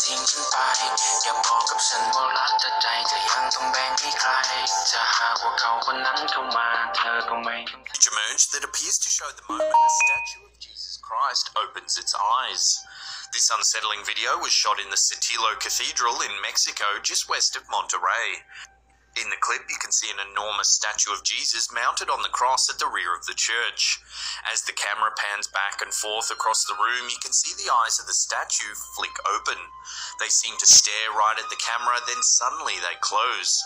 ทิ้งฉันไปอย่าบอกกับฉันว่ารักแต่ใจจะยังต้องแบ่งให้ใครจะหากว่าเขาคนนั้นเข้ามาเธอก็ไม่ต้อง Emerged that appears to show the moment the statue of Jesus Christ opens its eyes. This unsettling video was shot in the Saltillo Cathedral in Mexico, just west of Monterrey. In the clip, you can see an enormous statue of Jesus mounted on the cross at the rear of the church. As the camera pans back and forth across the room, you can see the eyes of the statue flick open. They seem to stare right at the camera, then suddenly they close.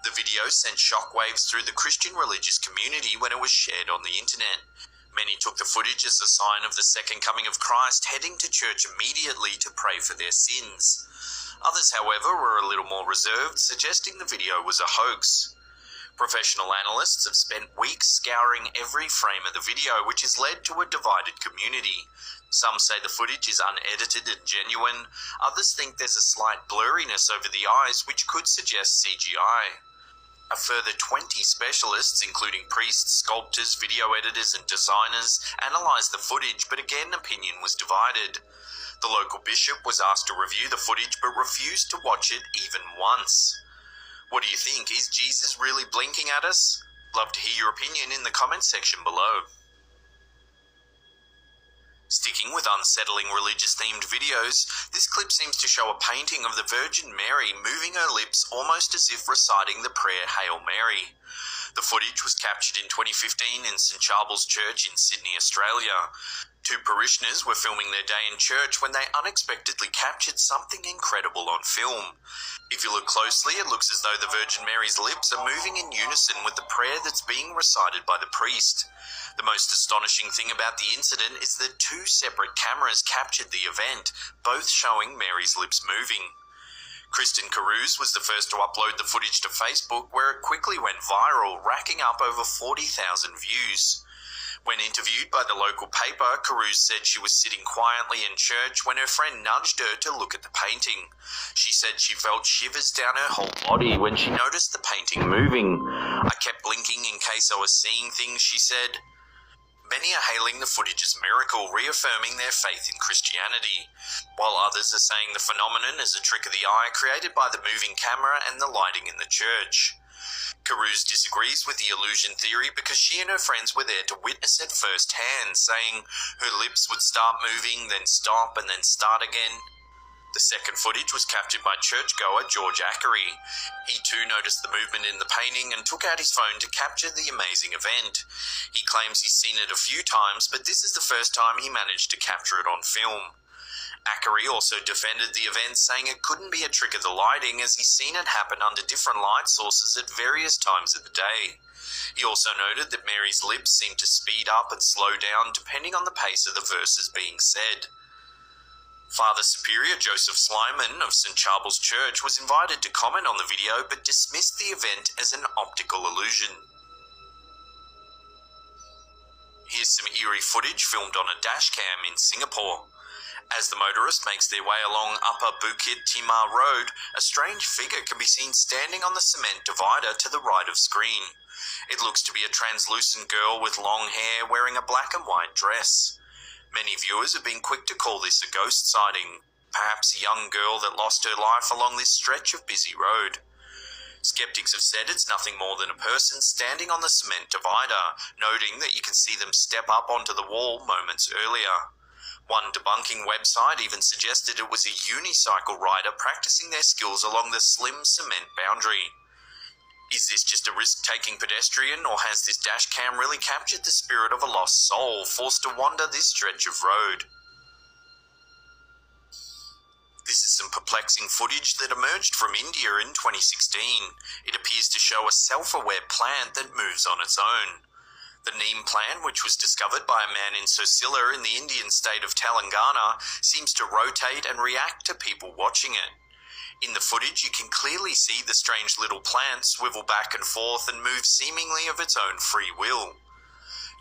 The video sent shockwaves through the Christian religious community when it was shared on the internet. Many took the footage as a sign of the second coming of Christ, heading to church immediately to pray for their sins. Others, however, were a little more reserved, suggesting the video was a hoax. Professional analysts have spent weeks scouring every frame of the video, which has led to a divided community. Some say the footage is unedited and genuine. Others think there's a slight blurriness over the eyes, which could suggest CGI. A further 20 specialists, including priests, sculptors, video editors and designers, analysed the footage, but again opinion was divided. The local bishop was asked to review the footage but refused to watch it even once. What do you think? Is Jesus really blinking at us? Love to hear your opinion in the comments section below. Sticking with unsettling religious-themed videos, this clip seems to show a painting of the Virgin Mary moving her lips almost as if reciting the prayer Hail Mary. The footage was captured in 2015 in St Charbel's Church in Sydney, Australia. Two parishioners were filming their day in church when they unexpectedly captured something incredible on film. If you look closely, it looks as though the Virgin Mary's lips are moving in unison with the prayer that's being recited by the priest. The most astonishing thing about the incident is that two separate cameras captured the event, both showing Mary's lips moving. Kristen Caruso was the first to upload the footage to Facebook, where it quickly went viral, racking up over 40,000 views. When interviewed by the local paper, Caruso said she was sitting quietly in church when her friend nudged her to look at the painting. She said she felt shivers down her whole body when she noticed the painting moving. I kept blinking in case I was seeing things, she said. Many are hailing the footage as a miracle, reaffirming their faith in Christianity, while others are saying the phenomenon is a trick of the eye created by the moving camera and the lighting in the church. Caruso disagrees with the illusion theory because she and her friends were there to witness it firsthand, saying her lips would start moving, then stop, and then start again. The second footage was captured by churchgoer George Ackery. He too noticed the movement in the painting and took out his phone to capture the amazing event. He claims he's seen it a few times, but this is the first time he managed to capture it on film. Ackery also defended the event, saying it couldn't be a trick of the lighting as he's seen it happen under different light sources at various times of the day. He also noted that Mary's lips seemed to speed up and slow down depending on the pace of the verses being said. Father Superior Joseph Slyman of St Charbel's Church was invited to comment on the video but dismissed the event as an optical illusion. Here's some eerie footage filmed on a dashcam in Singapore. As the motorist makes their way along Upper Bukit Timah Road, a strange figure can be seen standing on the cement divider to the right of screen. It looks to be a translucent girl with long hair wearing a black and white dress. Many viewers have been quick to call this a ghost sighting, perhaps a young girl that lost her life along this stretch of busy road. Skeptics have said it's nothing more than a person standing on the cement divider, noting that you can see them step up onto the wall moments earlier. One debunking website even suggested it was a unicycle rider practicing their skills along the slim cement boundary. Is this just a risk-taking pedestrian, or has this dashcam really captured the spirit of a lost soul forced to wander this stretch of road? This is some perplexing footage that emerged from India in 2016. It appears to show a self-aware plant that moves on its own. The neem plant, which was discovered by a man in Sosila in the Indian state of Telangana, seems to rotate and react to people watching it. In the footage, you can clearly see the strange little plant swivel back and forth and move seemingly of its own free will.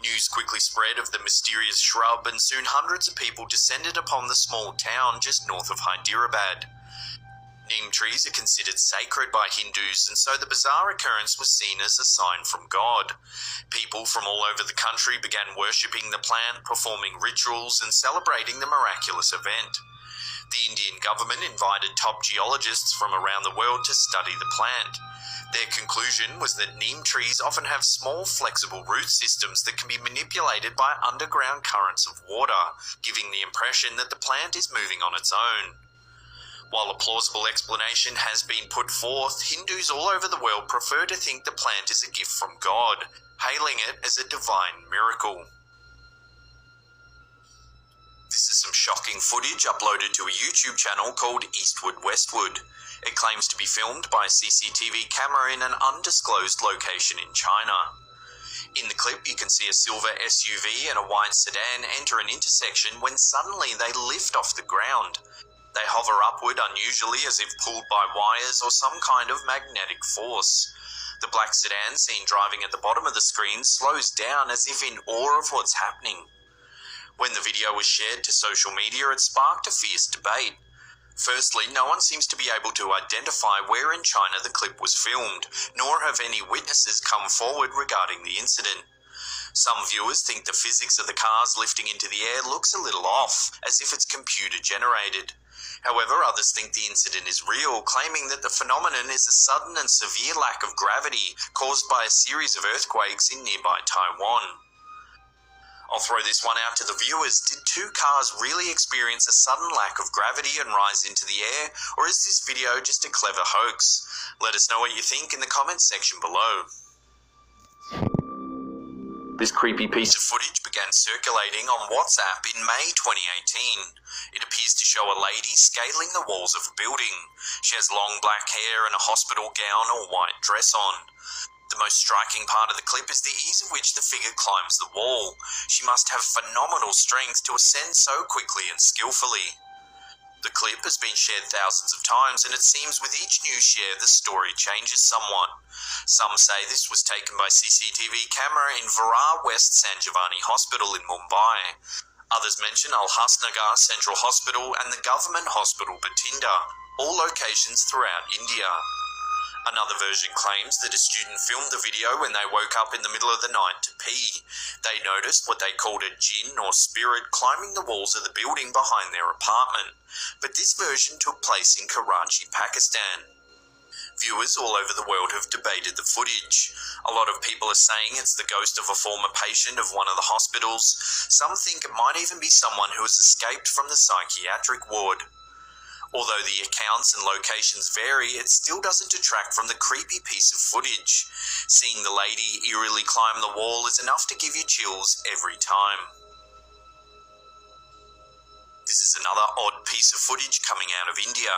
News quickly spread of the mysterious shrub, and soon hundreds of people descended upon the small town just north of Hyderabad. Neem trees are considered sacred by Hindus, and so the bizarre occurrence was seen as a sign from God. People from all over the country began worshipping the plant, performing rituals and celebrating the miraculous event. The Indian government invited top geologists from around the world to study the plant. Their conclusion was that neem trees often have small, flexible root systems that can be manipulated by underground currents of water, giving the impression that the plant is moving on its own. While a plausible explanation has been put forth, Hindus all over the world prefer to think the plant is a gift from God, hailing it as a divine miracle. This is some shocking footage uploaded to a YouTube channel called Eastwood Westwood. It claims to be filmed by a CCTV camera in an undisclosed location in China. In the clip, you can see a silver SUV and a white sedan enter an intersection when suddenly they lift off the ground. They hover upward unusually as if pulled by wires or some kind of magnetic force. The black sedan seen driving at the bottom of the screen slows down as if in awe of what's happening. When the video was shared to social media, it sparked a fierce debate. Firstly, no one seems to be able to identify where in China the clip was filmed, nor have any witnesses come forward regarding the incident. Some viewers think the physics of the cars lifting into the air looks a little off, as if it's computer generated. However, others think the incident is real, claiming that the phenomenon is a sudden and severe lack of gravity caused by a series of earthquakes in nearby Taiwan. I'll throw this one out to the viewers. Did two cars really experience a sudden lack of gravity and rise into the air, or is this video just a clever hoax? Let us know what you think in the comments section below. This creepy piece of footage began circulating on WhatsApp in May 2018. It appears to show a lady scaling the walls of a building. She has long black hair and a hospital gown or white dress on. The most striking part of the clip is the ease of which the figure climbs the wall. She must have phenomenal strength to ascend so quickly and skillfully. The clip has been shared thousands of times, and it seems with each new share the story changes somewhat. Some say this was taken by CCTV camera in Virar West San Giovanni Hospital in Mumbai. Others mention Ulhasnagar Central Hospital and the Government Hospital Bathinda, all locations throughout India. Another version claims that a student filmed the video when they woke up in the middle of the night to pee. They noticed what they called a jinn or spirit climbing the walls of the building behind their apartment. But this version took place in Karachi, Pakistan. Viewers all over the world have debated the footage. A lot of people are saying it's the ghost of a former patient of one of the hospitals. Some think it might even be someone who has escaped from the psychiatric ward. Although the accounts and locations vary, it still doesn't detract from the creepy piece of footage. Seeing the lady eerily climb the wall is enough to give you chills every time. This is another odd piece of footage coming out of India.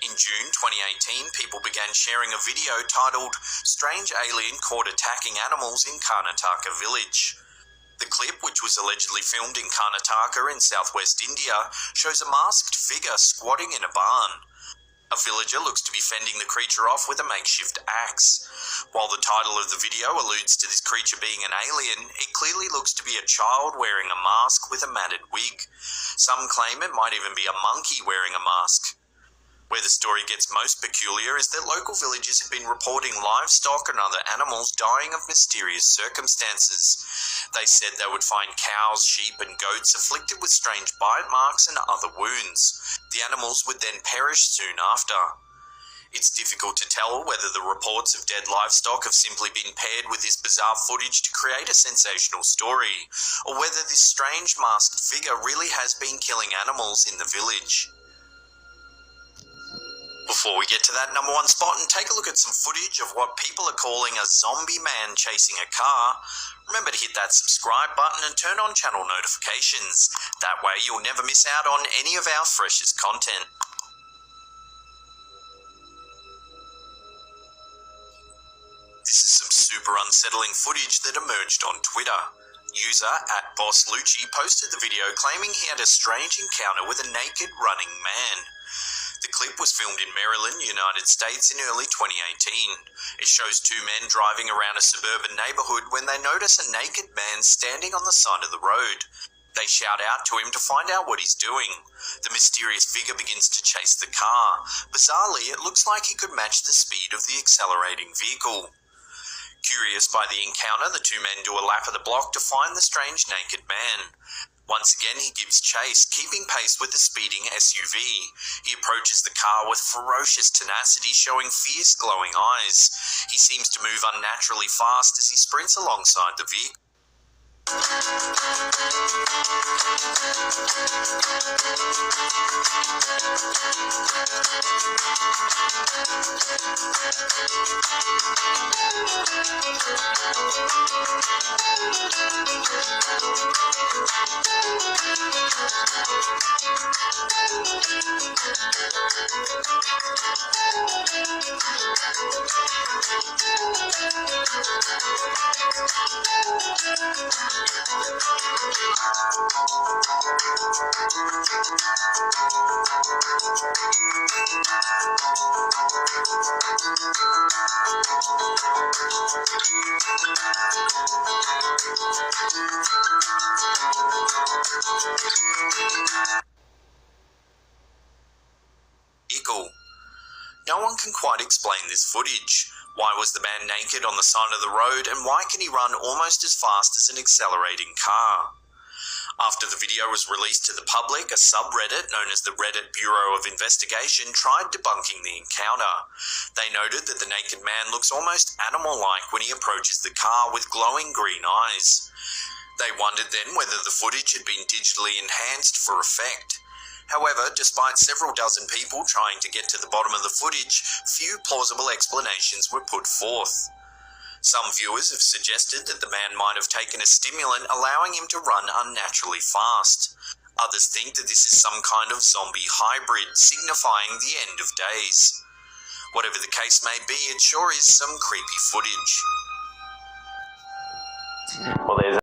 In June 2018, people began sharing a video titled "Strange Alien Caught Attacking Animals in Karnataka Village." The clip, which was allegedly filmed in Karnataka in southwest India, shows a masked figure squatting in a barn. A villager looks to be fending the creature off with a makeshift axe. While the title of the video alludes to this creature being an alien, it clearly looks to be a child wearing a mask with a matted wig. Some claim it might even be a monkey wearing a mask. Where the story gets most peculiar is that local villagers have been reporting livestock and other animals dying of mysterious circumstances. They said they would find cows, sheep and goats afflicted with strange bite marks and other wounds. The animals would then perish soon after. It's difficult to tell whether the reports of dead livestock have simply been paired with this bizarre footage to create a sensational story, or whether this strange masked figure really has been killing animals in the village. Before we get to that number one spot and take a look at some footage of what people are calling a zombie man chasing a car, remember to hit that subscribe button and turn on channel notifications. That way you'll never miss out on any of our freshest content. This is some super unsettling footage that emerged on Twitter. User @BossLucci posted the video claiming he had a strange encounter with a naked running man. The clip was filmed in Maryland, United States in early 2018. It shows two men driving around a suburban neighborhood when they notice a naked man standing on the side of the road. They shout out to him to find out what he's doing. The mysterious figure begins to chase the car. Bizarrely, it looks like he could match the speed of the accelerating vehicle. Curious by the encounter, the two men do a lap of the block to find the strange naked man. Once again, he gives chase, keeping pace with the speeding SUV. He approaches the car with ferocious tenacity, showing fierce, glowing eyes. He seems to move unnaturally fast as he sprints alongside the vehicle. No one can quite explain this footage. Why was the man naked on the side of the road, and why can he run almost as fast as an accelerating car? After the video was released to the public, a subreddit known as the Reddit Bureau of Investigation tried debunking the encounter. They noted that the naked man looks almost animal-like when he approaches the car with glowing green eyes. They wondered then whether the footage had been digitally enhanced for effect. However, despite several dozen people trying to get to the bottom of the footage, few plausible explanations were put forth. Some viewers have suggested that the man might have taken a stimulant, allowing him to run unnaturally fast. Others think that this is some kind of zombie hybrid, signifying the end of days. Whatever the case may be, it sure is some creepy footage. Well, there's